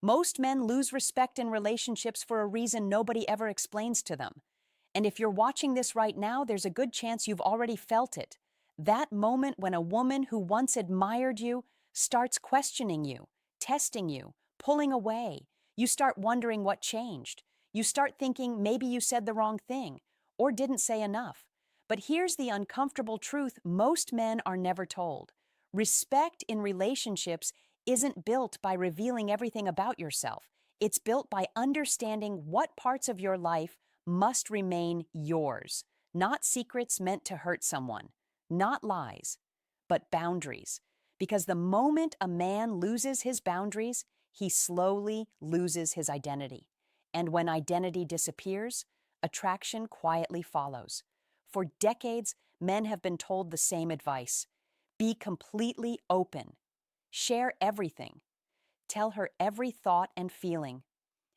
Most men lose respect in relationships for a reason nobody ever explains to them. And if you're watching this right now, there's a good chance you've already felt it. That moment when a woman who once admired you starts questioning you, testing you, pulling away. You start wondering what changed. You start thinking maybe you said the wrong thing or didn't say enough. But here's the uncomfortable truth most men are never told. Respect in relationships isn't built by revealing everything about yourself. It's built by understanding what parts of your life must remain yours, not secrets meant to hurt someone, not lies, but boundaries. Because the moment a man loses his boundaries, he slowly loses his identity. And when identity disappears, attraction quietly follows. For decades, men have been told the same advice. Be completely open. Share everything. Tell her every thought and feeling.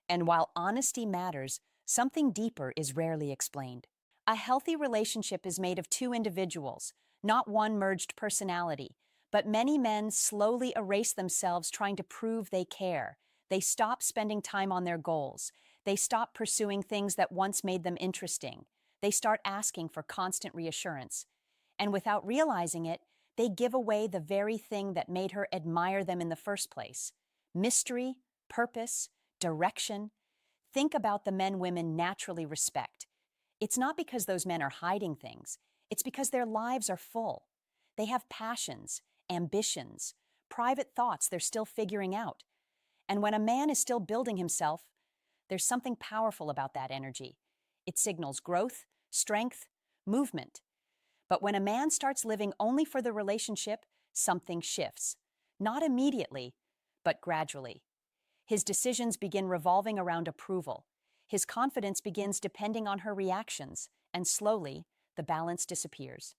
And while honesty matters, something deeper is rarely explained. A healthy relationship is made of two individuals, not one merged personality. But many men slowly erase themselves trying to prove they care. They stop spending time on their goals. They stop pursuing things that once made them interesting. They start asking for constant reassurance. And without realizing it, they give away the very thing that made her admire them in the first place. Mystery, purpose, direction. Think about the men women naturally respect. It's not because those men are hiding things. It's because their lives are full. They have passions, ambitions, private thoughts they're still figuring out. And when a man is still building himself, there's something powerful about that energy. It signals growth, strength, movement. But when a man starts living only for the relationship, something shifts. Not immediately, but gradually. His decisions begin revolving around approval. His confidence begins depending on her reactions, and slowly, the balance disappears.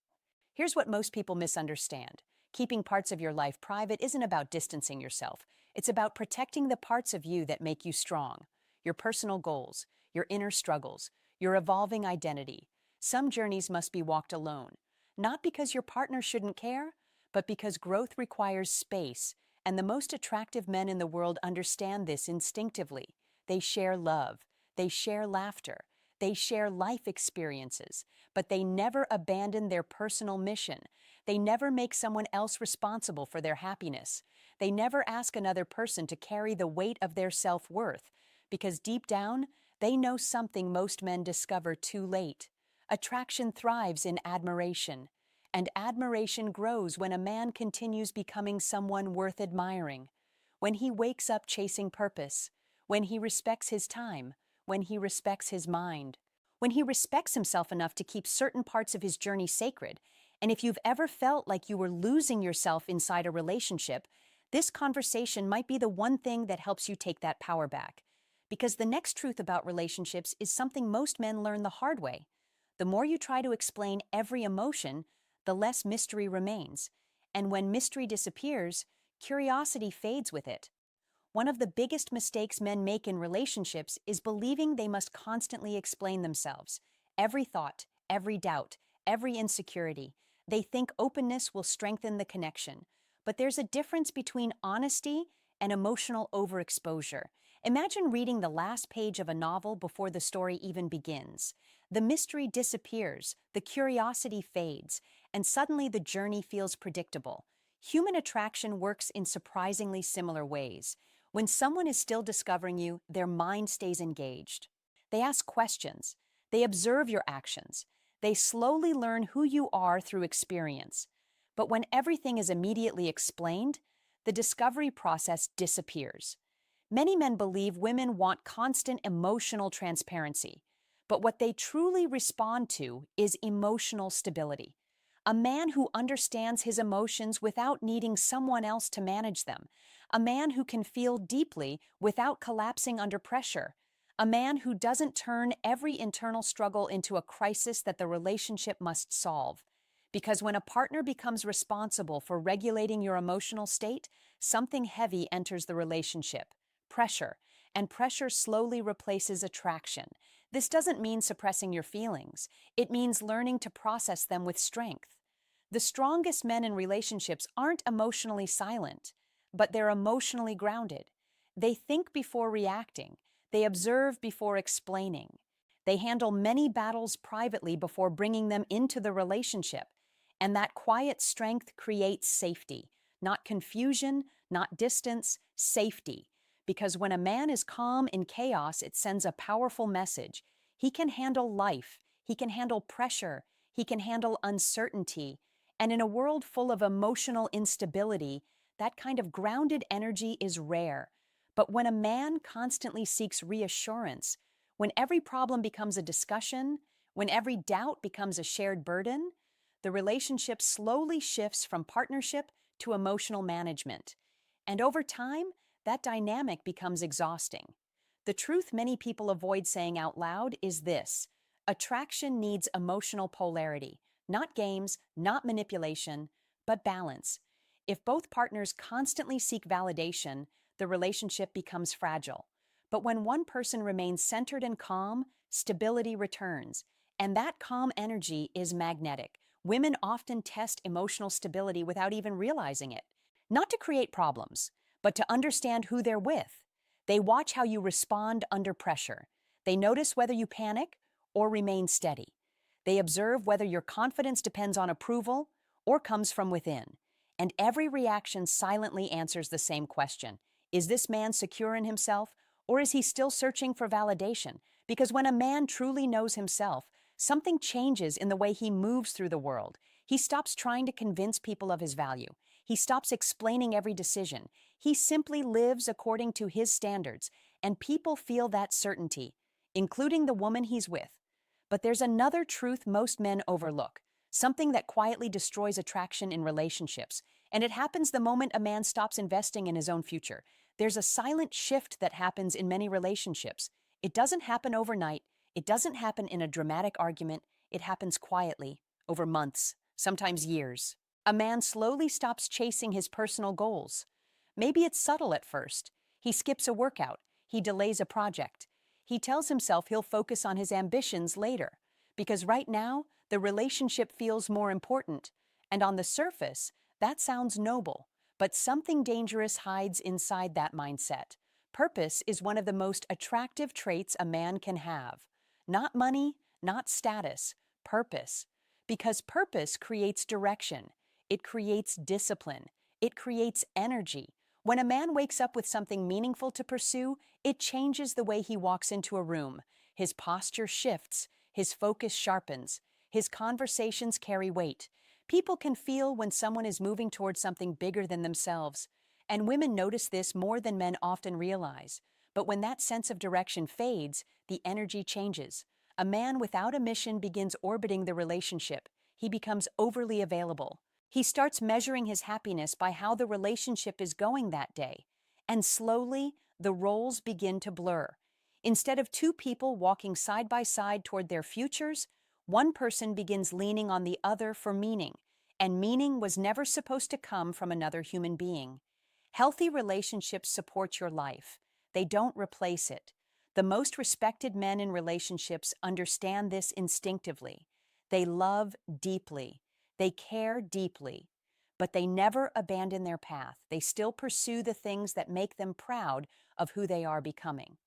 Here's what most people misunderstand. Keeping parts of your life private isn't about distancing yourself. It's about protecting the parts of you that make you strong. Your personal goals, your inner struggles, your evolving identity. Some journeys must be walked alone. Not because your partner shouldn't care, but because growth requires space, and the most attractive men in the world understand this instinctively. They share love. They share laughter. They share life experiences, but they never abandon their personal mission. They never make someone else responsible for their happiness. They never ask another person to carry the weight of their self-worth, because deep down, they know something most men discover too late. Attraction thrives in admiration, and admiration grows when a man continues becoming someone worth admiring. When he wakes up chasing purpose, when he respects his time, when he respects his mind, when he respects himself enough to keep certain parts of his journey sacred. And if you've ever felt like you were losing yourself inside a relationship, this conversation might be the one thing that helps you take that power back. Because the next truth about relationships is something most men learn the hard way. The more you try to explain every emotion, the less mystery remains. And when mystery disappears, curiosity fades with it. One of the biggest mistakes men make in relationships is believing they must constantly explain themselves. Every thought, every doubt, every insecurity. They think openness will strengthen the connection. But there's a difference between honesty and emotional overexposure. Imagine reading the last page of a novel before the story even begins. The mystery disappears, the curiosity fades, and suddenly the journey feels predictable. Human attraction works in surprisingly similar ways. When someone is still discovering you, their mind stays engaged. They ask questions. They observe your actions. They slowly learn who you are through experience. But when everything is immediately explained, the discovery process disappears. Many men believe women want constant emotional transparency, but what they truly respond to is emotional stability. A man who understands his emotions without needing someone else to manage them. A man who can feel deeply without collapsing under pressure. A man who doesn't turn every internal struggle into a crisis that the relationship must solve. Because when a partner becomes responsible for regulating your emotional state, something heavy enters the relationship. Pressure. And pressure slowly replaces attraction. This doesn't mean suppressing your feelings. It means learning to process them with strength. The strongest men in relationships aren't emotionally silent, but they're emotionally grounded. They think before reacting. They observe before explaining. They handle many battles privately before bringing them into the relationship. And that quiet strength creates safety, not confusion, not distance, safety. Because when a man is calm in chaos, it sends a powerful message. He can handle life, he can handle pressure, he can handle uncertainty. And in a world full of emotional instability, that kind of grounded energy is rare. But when a man constantly seeks reassurance, when every problem becomes a discussion, when every doubt becomes a shared burden, the relationship slowly shifts from partnership to emotional management. And over time, that dynamic becomes exhausting. The truth many people avoid saying out loud is this: attraction needs emotional polarity, not games, not manipulation, but balance. If both partners constantly seek validation, the relationship becomes fragile. But when one person remains centered and calm, stability returns. And that calm energy is magnetic. Women often test emotional stability without even realizing it. Not to create problems, but to understand who they're with. They watch how you respond under pressure. They notice whether you panic or remain steady. They observe whether your confidence depends on approval or comes from within. And every reaction silently answers the same question: is this man secure in himself, or is he still searching for validation? Because when a man truly knows himself, something changes in the way he moves through the world. He stops trying to convince people of his value. He stops explaining every decision. He simply lives according to his standards, and people feel that certainty, including the woman he's with. But there's another truth most men overlook, something that quietly destroys attraction in relationships, and it happens the moment a man stops investing in his own future. There's a silent shift that happens in many relationships. It doesn't happen overnight. It doesn't happen in a dramatic argument. It happens quietly, over months, sometimes years. A man slowly stops chasing his personal goals. Maybe it's subtle at first. He skips a workout. He delays a project. He tells himself he'll focus on his ambitions later, because right now, the relationship feels more important. And on the surface, that sounds noble, but something dangerous hides inside that mindset. Purpose is one of the most attractive traits a man can have. Not money, not status, purpose. Because purpose creates direction. It creates discipline. It creates energy. When a man wakes up with something meaningful to pursue, it changes the way he walks into a room. His posture shifts. His focus sharpens. His conversations carry weight. People can feel when someone is moving towards something bigger than themselves. And women notice this more than men often realize. But when that sense of direction fades, the energy changes. A man without a mission begins orbiting the relationship. He becomes overly available. He starts measuring his happiness by how the relationship is going that day. And slowly, the roles begin to blur. Instead of two people walking side by side toward their futures, one person begins leaning on the other for meaning. And meaning was never supposed to come from another human being. Healthy relationships support your life. They don't replace it. The most respected men in relationships understand this instinctively. They love deeply. They care deeply. But they never abandon their path. They still pursue the things that make them proud of who they are becoming.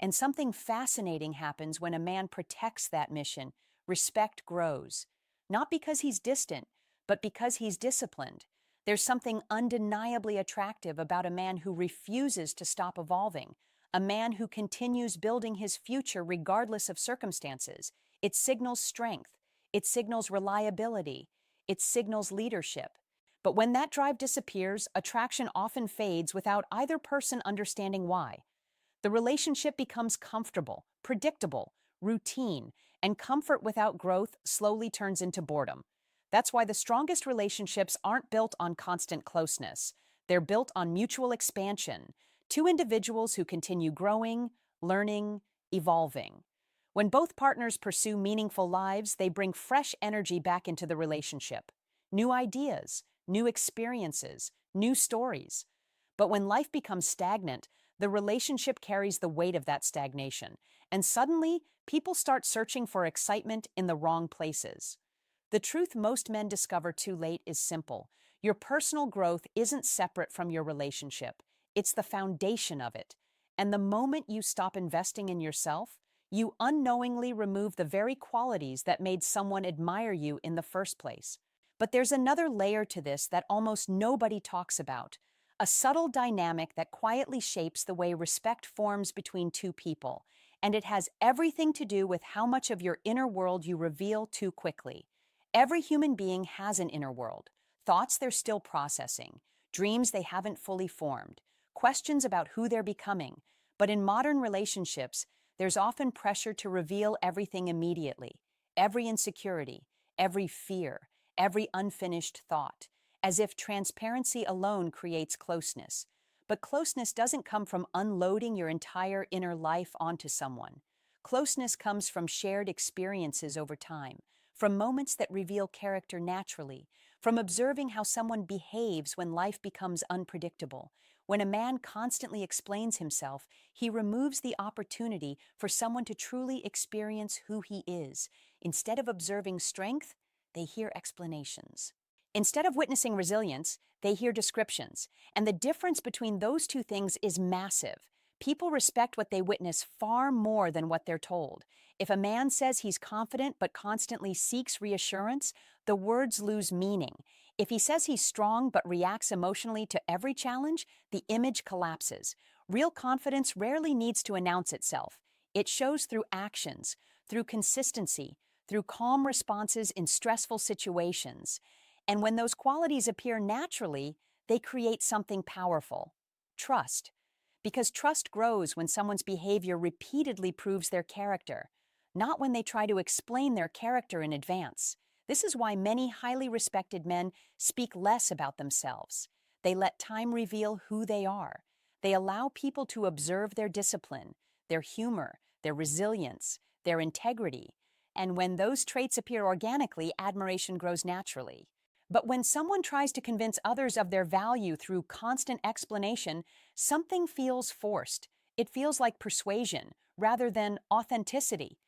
And something fascinating happens when a man protects that mission. Respect grows. Not because he's distant, but because he's disciplined. There's something undeniably attractive about a man who refuses to stop evolving, a man who continues building his future regardless of circumstances. It signals strength. It signals reliability. It signals leadership. But when that drive disappears, attraction often fades without either person understanding why. The relationship becomes comfortable, predictable, routine, and comfort without growth slowly turns into boredom. That's why the strongest relationships aren't built on constant closeness. They're built on mutual expansion, two individuals who continue growing, learning, evolving. When both partners pursue meaningful lives, they bring fresh energy back into the relationship. New ideas, new experiences, new stories. But when life becomes stagnant, the relationship carries the weight of that stagnation, and suddenly, people start searching for excitement in the wrong places. The truth most men discover too late is simple. Your personal growth isn't separate from your relationship. It's the foundation of it. And the moment you stop investing in yourself, you unknowingly remove the very qualities that made someone admire you in the first place. But there's another layer to this that almost nobody talks about, a subtle dynamic that quietly shapes the way respect forms between two people, and it has everything to do with how much of your inner world you reveal too quickly. Every human being has an inner world, thoughts they're still processing, dreams they haven't fully formed, questions about who they're becoming. But in modern relationships, there's often pressure to reveal everything immediately, every insecurity, every fear, every unfinished thought, as if transparency alone creates closeness. But closeness doesn't come from unloading your entire inner life onto someone. Closeness comes from shared experiences over time, from moments that reveal character naturally, from observing how someone behaves when life becomes unpredictable. When a man constantly explains himself, he removes the opportunity for someone to truly experience who he is. Instead of observing strength, they hear explanations. Instead of witnessing resilience, they hear descriptions. And the difference between those two things is massive. People respect what they witness far more than what they're told. If a man says he's confident but constantly seeks reassurance, the words lose meaning. If he says he's strong but reacts emotionally to every challenge, the image collapses. Real confidence rarely needs to announce itself. It shows through actions, through consistency, through calm responses in stressful situations. And when those qualities appear naturally, they create something powerful: trust. Because trust grows when someone's behavior repeatedly proves their character, not when they try to explain their character in advance. This is why many highly respected men speak less about themselves. They let time reveal who they are. They allow people to observe their discipline, their humor, their resilience, their integrity. And when those traits appear organically, admiration grows naturally. But when someone tries to convince others of their value through constant explanation, something feels forced. It feels like persuasion rather than authenticity.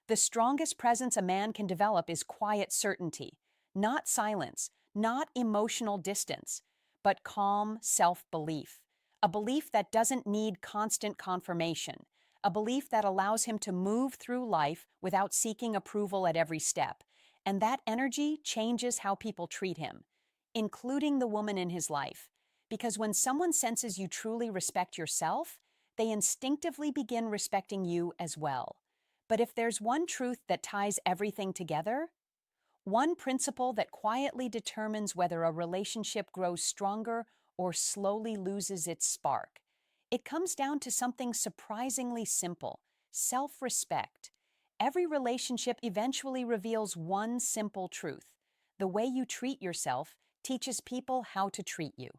The strongest presence a man can develop is quiet certainty, not silence, not emotional distance, but calm self-belief. A belief that doesn't need constant confirmation. A belief that allows him to move through life without seeking approval at every step. And that energy changes how people treat him, including the woman in his life. Because when someone senses you truly respect yourself, they instinctively begin respecting you as well. But if there's one truth that ties everything together, one principle that quietly determines whether a relationship grows stronger or slowly loses its spark, it comes down to something surprisingly simple: self-respect. Every relationship eventually reveals one simple truth: the way you treat yourself teaches people how to treat you.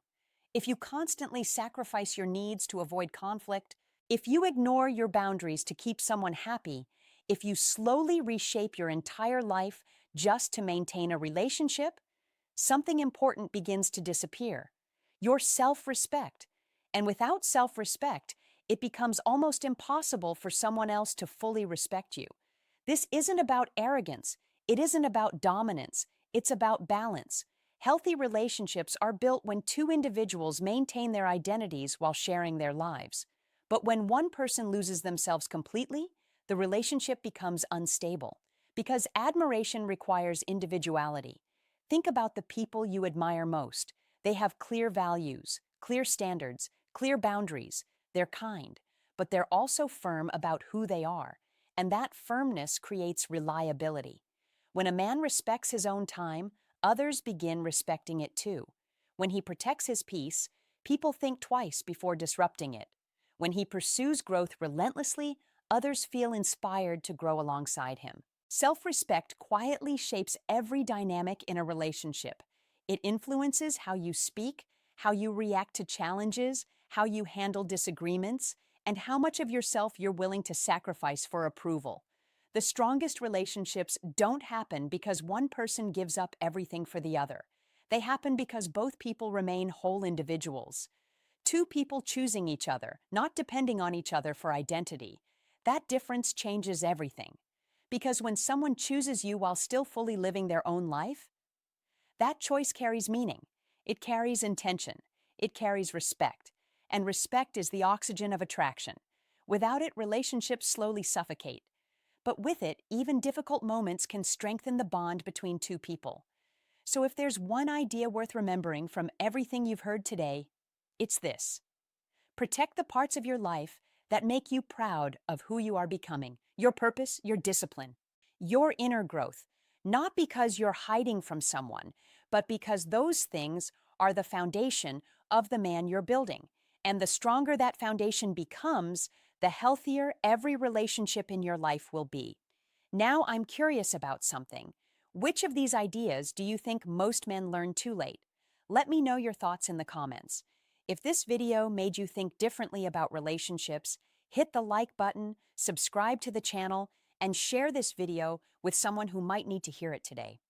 If you constantly sacrifice your needs to avoid conflict, if you ignore your boundaries to keep someone happy, if you slowly reshape your entire life just to maintain a relationship, something important begins to disappear: your self-respect. And without self-respect, it becomes almost impossible for someone else to fully respect you. This isn't about arrogance. It isn't about dominance. It's about balance. Healthy relationships are built when two individuals maintain their identities while sharing their lives. But when one person loses themselves completely, the relationship becomes unstable. Because admiration requires individuality. Think about the people you admire most. They have clear values, clear standards, clear boundaries. They're kind, but they're also firm about who they are. And that firmness creates reliability. When a man respects his own time, others begin respecting it too. When he protects his peace, people think twice before disrupting it. When he pursues growth relentlessly, others feel inspired to grow alongside him. Self-respect quietly shapes every dynamic in a relationship. It influences how you speak, how you react to challenges, how you handle disagreements, and how much of yourself you're willing to sacrifice for approval. The strongest relationships don't happen because one person gives up everything for the other. They happen because both people remain whole individuals. Two people choosing each other, not depending on each other for identity. That difference changes everything. Because when someone chooses you while still fully living their own life, that choice carries meaning. It carries intention. It carries respect. And respect is the oxygen of attraction. Without it, relationships slowly suffocate. But with it, even difficult moments can strengthen the bond between two people. So if there's one idea worth remembering from everything you've heard today, it's this. Protect the parts of your life that make you proud of who you are becoming, your purpose, your discipline, your inner growth, not because you're hiding from someone, but because those things are the foundation of the man you're building. And the stronger that foundation becomes, the healthier every relationship in your life will be. Now I'm curious about something. Which of these ideas do you think most men learn too late? Let me know your thoughts in the comments. If this video made you think differently about relationships, hit the like button, subscribe to the channel, and share this video with someone who might need to hear it today.